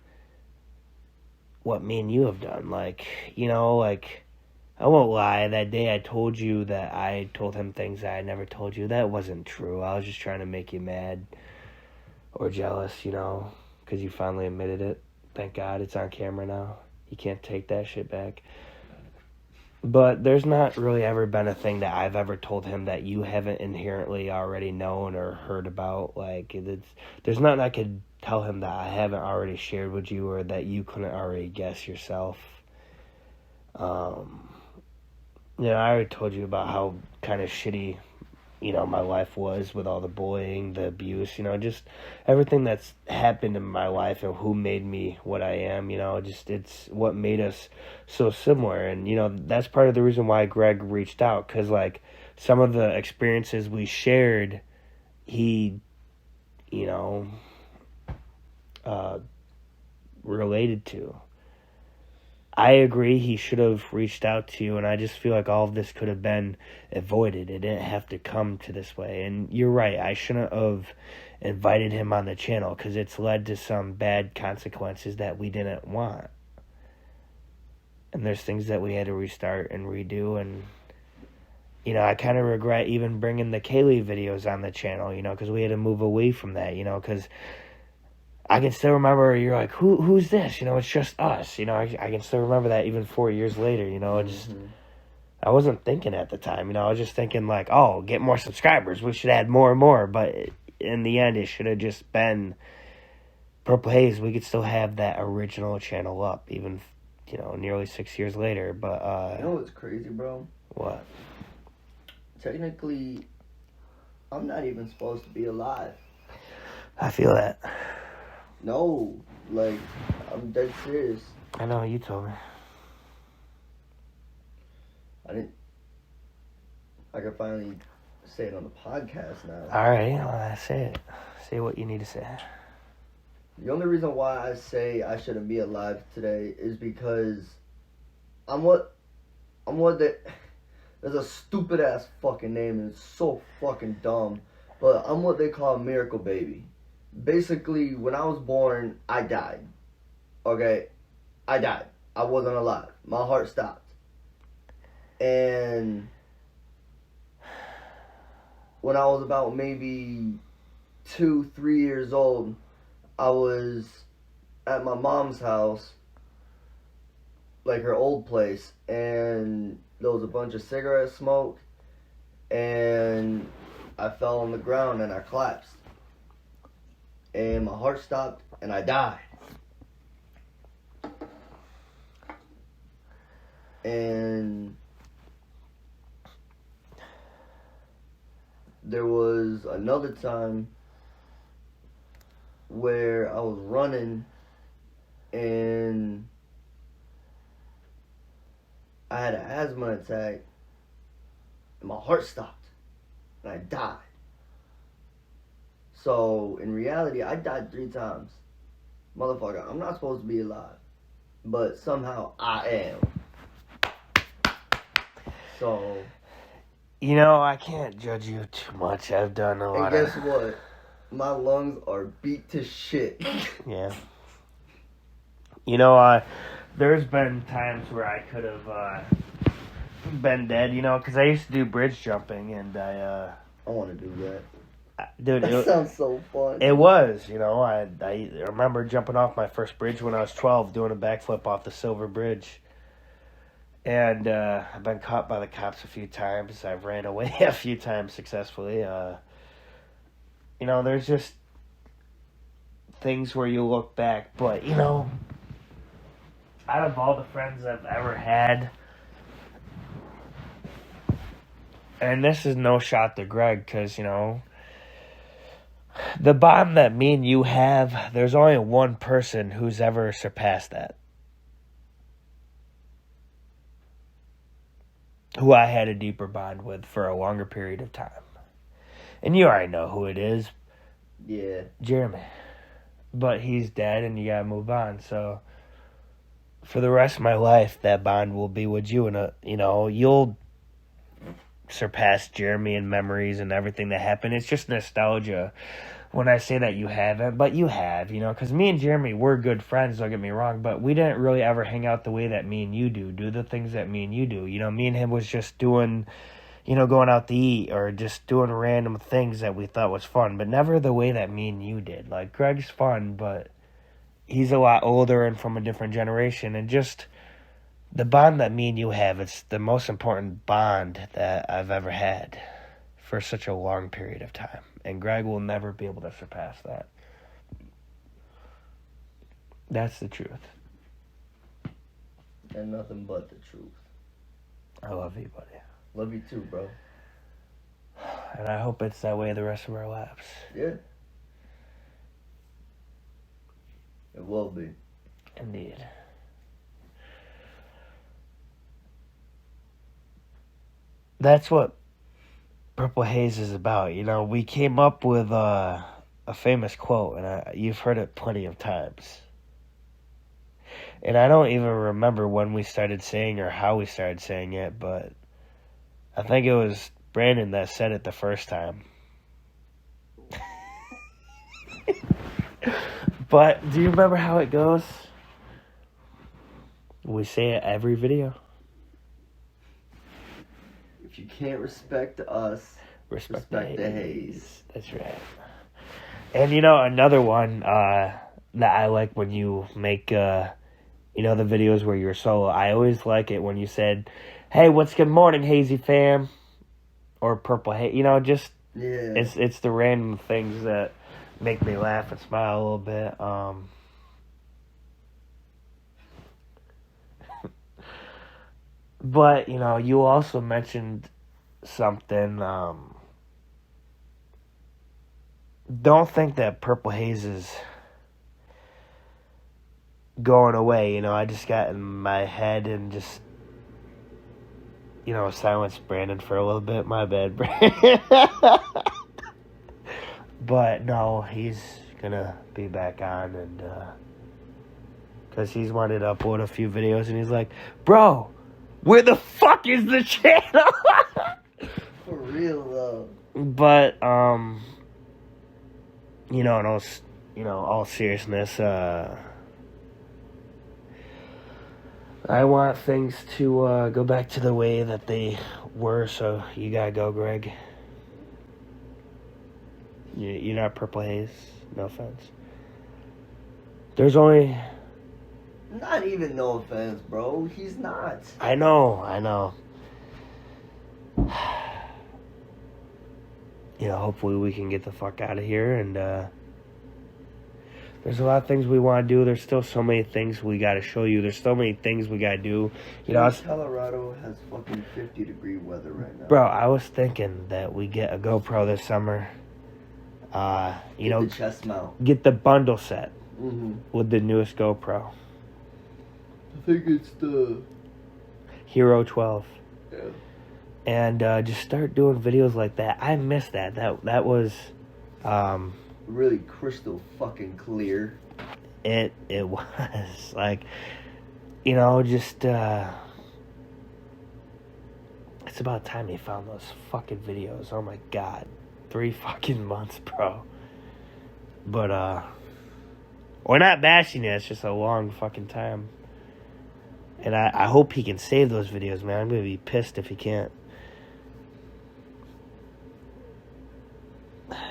what me and you have done. Like, you know, like, I won't lie, that day I told you that I told him things that I never told you. That wasn't true. I was just trying to make you mad or jealous, you know, because you finally admitted it. Thank God it's on camera now. You can't take that shit back. But there's not really ever been a thing that I've ever told him that you haven't inherently already known or heard about. Like, there's nothing I could tell him that I haven't already shared with you or that you couldn't already guess yourself. You know, I already told you about how kind of shitty, you know, my life was with all the bullying, the abuse, you know, just everything that's happened in my life and who made me what I am, you know, just it's what made us so similar. And, you know, that's part of the reason why Greg reached out, because, like, some of the experiences we shared, he, you know, related to. I agree he should have reached out to you, and I just feel like all of this could have been avoided. It didn't have to come to this way. And you're right, I shouldn't have invited him on the channel because it's led to some bad consequences that we didn't want. And there's things that we had to restart and redo, and, you know, I kind of regret even bringing the Kaylee videos on the channel, you know, because we had to move away from that, you know, because I can still remember, you're like, who's this? You know, it's just us. You know, I can still remember that even 4 years later, you know, just, I wasn't thinking at the time, I was just thinking like, oh, get more subscribers. We should add more and more. But in the end, it should have just been Purplehaze. We could still have that original channel up, even, nearly 6 years later. But, You know what's crazy, bro? What? Technically, I'm not even supposed to be alive. I feel that. No, like, I'm dead serious. I know, you told me. I can finally say it on the podcast now. Alright, say it. Say what you need to say. The only reason why I say I shouldn't be alive today is because I'm what there's a stupid ass fucking name and it's so fucking dumb, but I'm what they call a miracle baby. Basically, when I was born, I died. Okay? I died. I wasn't alive. My heart stopped. And when I was about maybe 2-3 years old, I was at my mom's house, like her old place, and there was a bunch of cigarette smoke, and I fell on the ground and I collapsed. And my heart stopped and I died. And there was another time where I was running and I had an asthma attack and my heart stopped and I died. So in reality, I died 3 times. Motherfucker, I'm not supposed to be alive, but somehow I am. So, I can't judge you too much. I've done a lot and guess what? My lungs are beat to shit. Yeah. There's been times where I could have been dead, because I used to do bridge jumping, and I want to do that. Dude, That sounds so fun. It was, I remember jumping off my first bridge when I was 12, doing a backflip off the Silver Bridge. And I've been caught by the cops a few times. I've ran away a few times successfully. There's just things where you look back. But, out of all the friends I've ever had, and this is no shot to Greg, because, the bond that me and you have, there's only one person who's ever surpassed that. Who I had a deeper bond with for a longer period of time. And you already know who it is. Yeah. Jeremy. But he's dead and you gotta move on. So for the rest of my life, that bond will be with you. And, you'll surpass Jeremy in memories and everything that happened. It's just nostalgia when I say that you haven't, but you have, because me and Jeremy were good friends, don't get me wrong, but we didn't really ever hang out the way that me and you do the things that me and you do. Me and him was just doing, going out to eat or just doing random things that we thought was fun, but never the way that me and you did. Like, Greg's fun, but he's a lot older and from a different generation, and just the bond that me and you have, it's the most important bond that I've ever had for such a long period of time. And Greg will never be able to surpass that. That's the truth. And nothing but the truth. I love you, buddy. Love you too, bro. And I hope it's that way the rest of our lives. Yeah. It will be. Indeed. That's what Purplehaze is about. We came up with a famous quote, and you've heard it plenty of times. And I don't even remember when we started saying or how we started saying it, but I think it was Brandon that said it the first time. But do you remember how it goes? We say it every video. If you can't respect us, respect the haze. That's right. And another one that I like when you make the videos where you're solo, I always like it when you said hey, what's good morning, Hazy fam? Or Purplehaze. You know, just, Yeah. it's the random things that make me laugh and smile a little bit. But, you know, you also mentioned something. Don't think that Purplehaze is going away. You know, I just got in my head and just, you know, silenced Brandon for a little bit. My bad, Brandon. But no, he's gonna be back on, and because he's wanted to upload a few videos, and he's like, bro, where the fuck is the channel? For real though. But you know, in all seriousness, I want things to go back to the way that they were. So you gotta go, Greg. You're not Purplehaze. No offense. There's only. Not even no offense, bro. He's not. I know. You know, hopefully we can get the fuck out of here, and there's a lot of things we want to do. There's still so many things we got to show you. There's so many things we got to do. You know, Colorado has fucking 50-degree weather right now. Bro, I was thinking that we get a GoPro this summer. You know, the chest mount. Get the bundle set Mm-hmm. with the newest GoPro. I think it's the Hero 12. Yeah. And just start doing videos like that. I miss that. That was really crystal fucking clear. It was like, you know, just it's about time he found those fucking videos. Oh my god. 3 fucking months, bro. But we're not bashing it, it's just a long fucking time. And I hope he can save those videos, man. I'm gonna be pissed if he can't.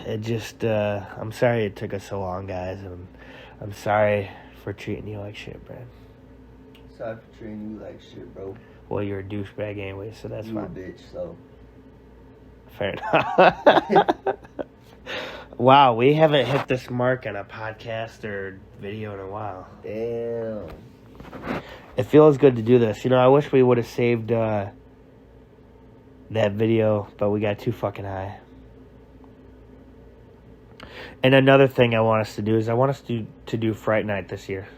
It just, I'm sorry it took us so long, guys, and I'm sorry for treating you like shit, Brad. Sorry for treating you like shit, bro. Well, you're a douchebag anyway, so that's fine. You a bitch, so. Fair enough. Wow, we haven't hit this mark on a podcast or video in a while. Damn. It feels good to do this. You know, I wish we would have saved that video, but we got too fucking high. And another thing I want us to do is I want us to do Fright Night this year.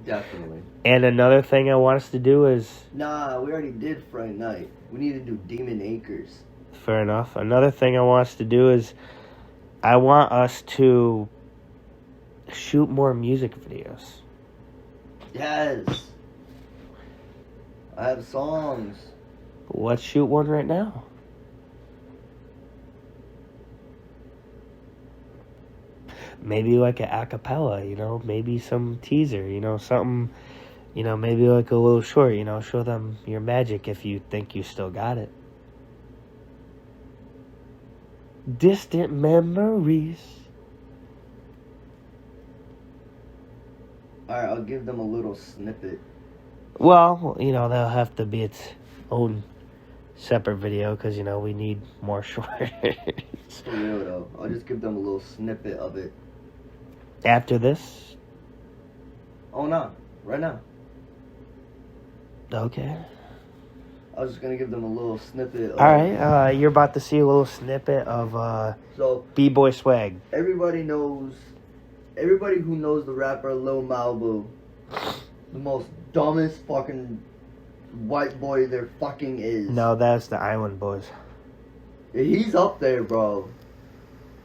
Definitely. And another thing I want us to do is... Nah, we already did Friday night. We need to do Demon Acres. Fair enough. Another thing I want us to do is I want us to shoot more music videos. Yes. I have songs. Let's shoot one right now. Maybe like an acapella, you know, maybe some teaser, you know, something, you know, maybe like a little short, you know, show them your magic if you think you still got it. Distant memories. Alright, I'll give them a little snippet. Well, you know, that'll have to be its own separate video because, you know, we need more shorts. For real, though. I'll just give them a little snippet of it. After this? Oh, no. Right now. Okay. I was just going to give them a little snippet of... Alright, you're about to see a little snippet of so, B-Boy Swag. Everybody who knows the rapper Lil Malibu, the most dumbest fucking white boy there fucking is. No, that's the Island Boys. He's up there, bro.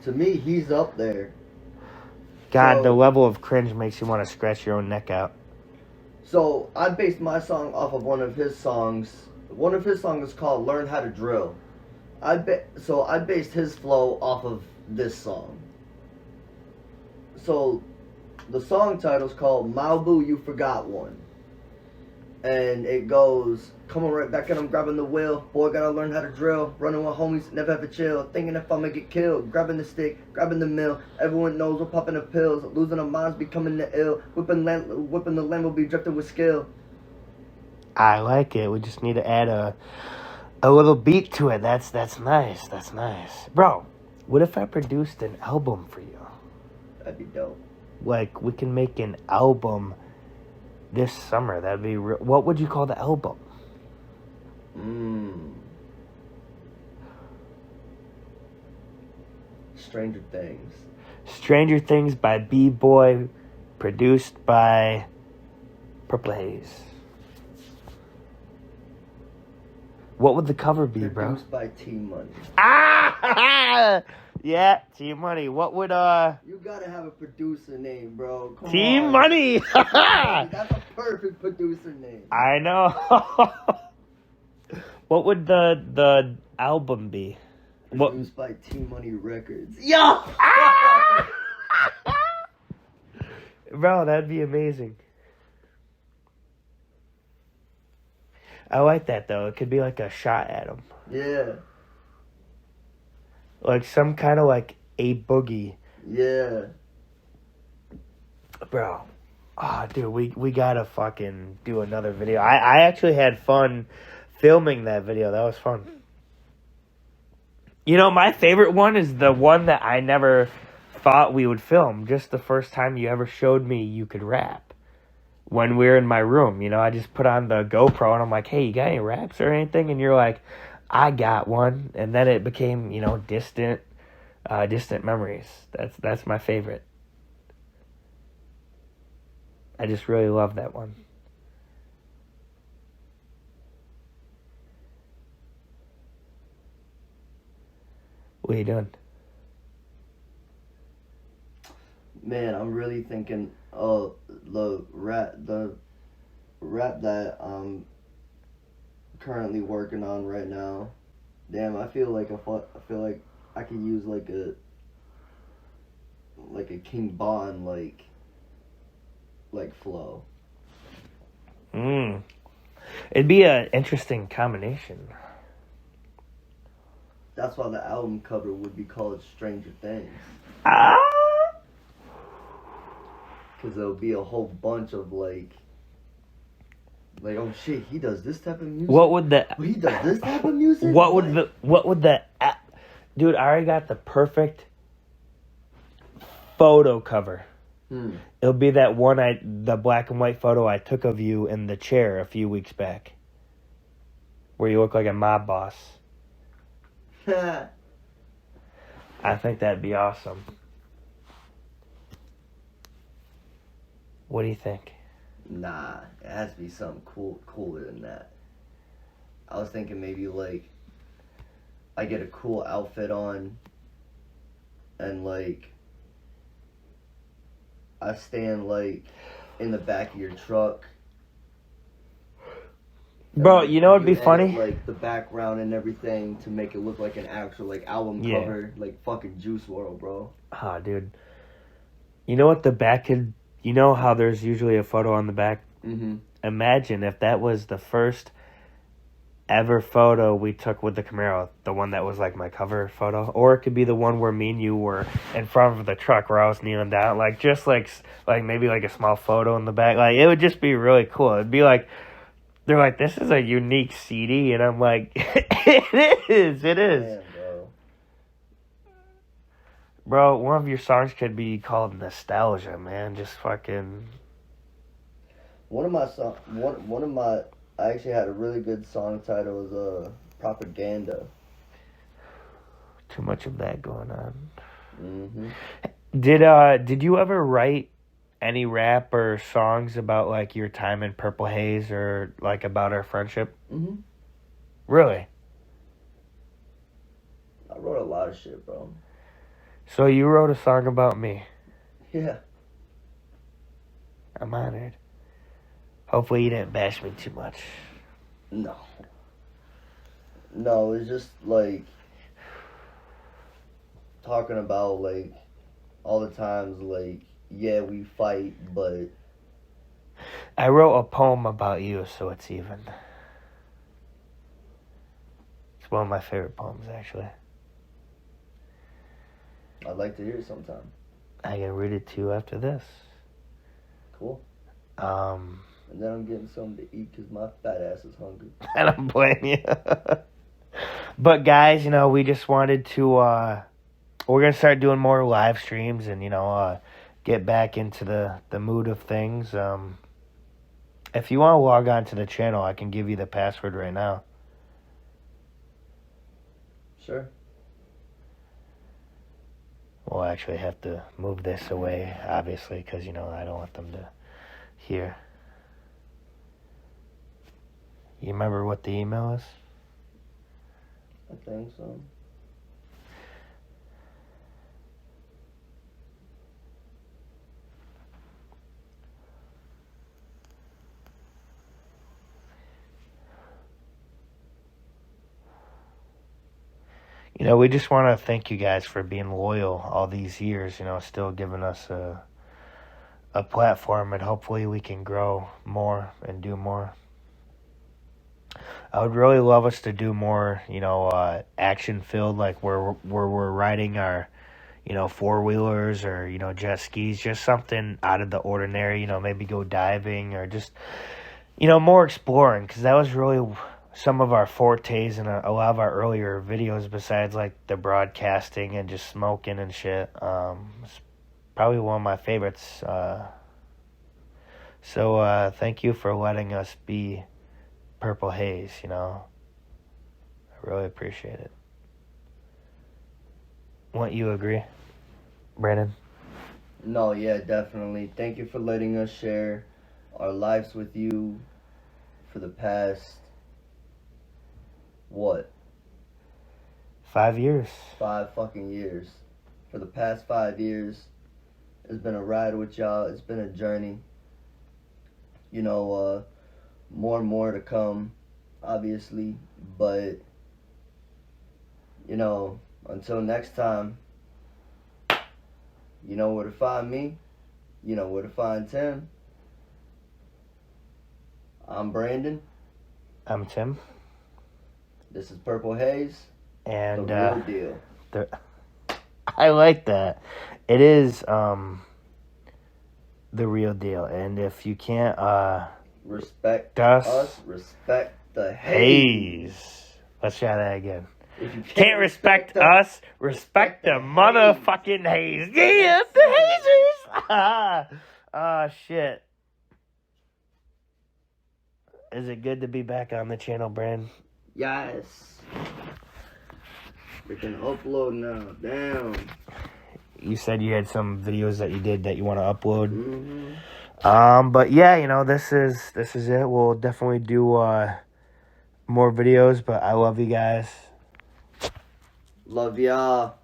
To me, he's up there. God, the level of cringe makes you want to scratch your own neck out. So, I based my song off of one of his songs. One of his songs is called Learn How to Drill. So I based his flow off of this song. So, the song title's called Malibu, You Forgot One. And it goes, come on right back and I'm grabbing the wheel. Boy, gotta learn how to drill. Running with homies, never ever chill. Thinking if I'ma get killed. Grabbing the stick, grabbing the mill. Everyone knows we're popping the pills. Losing our minds, becoming the ill. Whipping the land will be drifting with skill. I like it. We just need to add a little beat to it. That's nice. That's nice. Bro, what if I produced an album for you? That'd be dope. Like, we can make an album this summer. That'd be what would you call the album? Stranger Things. Stranger Things by B-Boy, produced by Purplehaze. What would the cover be, bro? Produced by T-Money. Ah! Yeah, T-Money. What would, You gotta have a producer name, bro. Come on. T-Money! That's a perfect producer name. I know. What would the album be? Produced by T-Money Records. Yo! Bro, that'd be amazing. I like that, though. It could be like a shot at him. Yeah. Like some kind of like a boogie. Yeah. Bro. Oh, dude, we gotta fucking do another video. I actually had fun filming that video. That was fun. You know, my favorite one is the one that I never thought we would film. Just the first time you ever showed me you could rap. When we were in my room, you know, I just put on the GoPro and I'm like, hey, you got any raps or anything? And you're like, I got one. And then it became, you know, distant memories. That's my favorite. I just really love that one. What are you doing? Man, I'm really thinking the rap that I'm currently working on right now. Damn, I feel like I could use like a King Bond like flow. It'd be an interesting combination. That's why the album cover would be called Stranger Things. Because there'll be a whole bunch of like, oh shit, he does this type of music. What would the? He does this type of music. What would the? Dude, I already got the perfect photo cover. It'll be that one the black and white photo I took of you in the chair a few weeks back, where you look like a mob boss. I think that'd be awesome. What do you think? Nah, it has to be something cooler than that. I was thinking maybe like I get a cool outfit on and like I stand like in the back of your truck. Bro, you know what'd be funny? Like the background and everything to make it look like an actual like album cover, like fucking Juice WRLD, bro. Ah, dude. You know what the back could? You know how there's usually a photo on the back? Mm-hmm. Imagine if that was the first ever photo we took with the Camaro, the one that was like my cover photo, or it could be the one where me and you were in front of the truck where I was kneeling down, like just like maybe like a small photo in the back. Like it would just be really cool. It'd be like they're like, this is a unique CD, and I'm like, it is. Damn, Bro, one of your songs could be called Nostalgia, man. Just fucking. I actually had a really good song title. Was Propaganda. Too much of that going on. Mm-hmm. Did you ever write any rap or songs about like your time in Purplehaze or like about our friendship? Mm-hmm. Really? I wrote a lot of shit, bro. So you wrote a song about me. Yeah. I'm honored. Hopefully you didn't bash me too much. No, it's just like talking about like all the times like, yeah, we fight, but I wrote a poem about you, so it's even. It's one of my favorite poems, actually. I'd like to hear it sometime. I can read it to you after this. Cool. And then I'm getting something to eat because my fat ass is hungry. I don't blame you. But guys, we just wanted to, we're going to start doing more live streams and, get back into the mood of things. If you want to log on to the channel, I can give you the password right now. Sure. We'll actually have to move this away, obviously, because, I don't want them to hear. You remember what the email is? I think so. We just want to thank you guys for being loyal all these years, still giving us a platform, and hopefully we can grow more and do more. I would really love us to do more, action-filled, like where we're riding our, four-wheelers or, jet skis, just something out of the ordinary, maybe go diving or just, more exploring, because that was really some of our fortes in a lot of our earlier videos, besides like the broadcasting and just smoking and shit. It's probably one of my favorites. So thank you for letting us be Purplehaze, I really appreciate it. Wouldn't you agree, Brandon? No, yeah, definitely. Thank you for letting us share our lives with you for the past, what? 5 years. 5 fucking years. For the past 5 years, it's been a ride with y'all. It's been a journey. More and more to come, obviously. But, until next time, you know where to find me. You know where to find Tim. I'm Brandon. I'm Tim. This is Purplehaze. And the real deal. I like that. It is the real deal. And if you can't respect us, respect the haze. Let's try that again. If you can't respect us, respect the motherfucking haze. Yeah, the hazers. Ah, shit. Is it good to be back on the channel, Brand? Yes. We can upload now. Damn. You said you had some videos that you did that you want to upload. Mm-hmm. But yeah, this is it. We'll definitely do more videos. But I love you guys. Love y'all.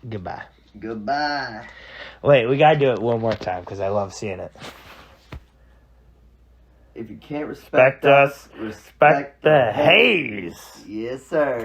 Goodbye. Goodbye. Wait, we gotta do it one more time because I love seeing it. If you can't respect us, respect the haze. Yes, sir.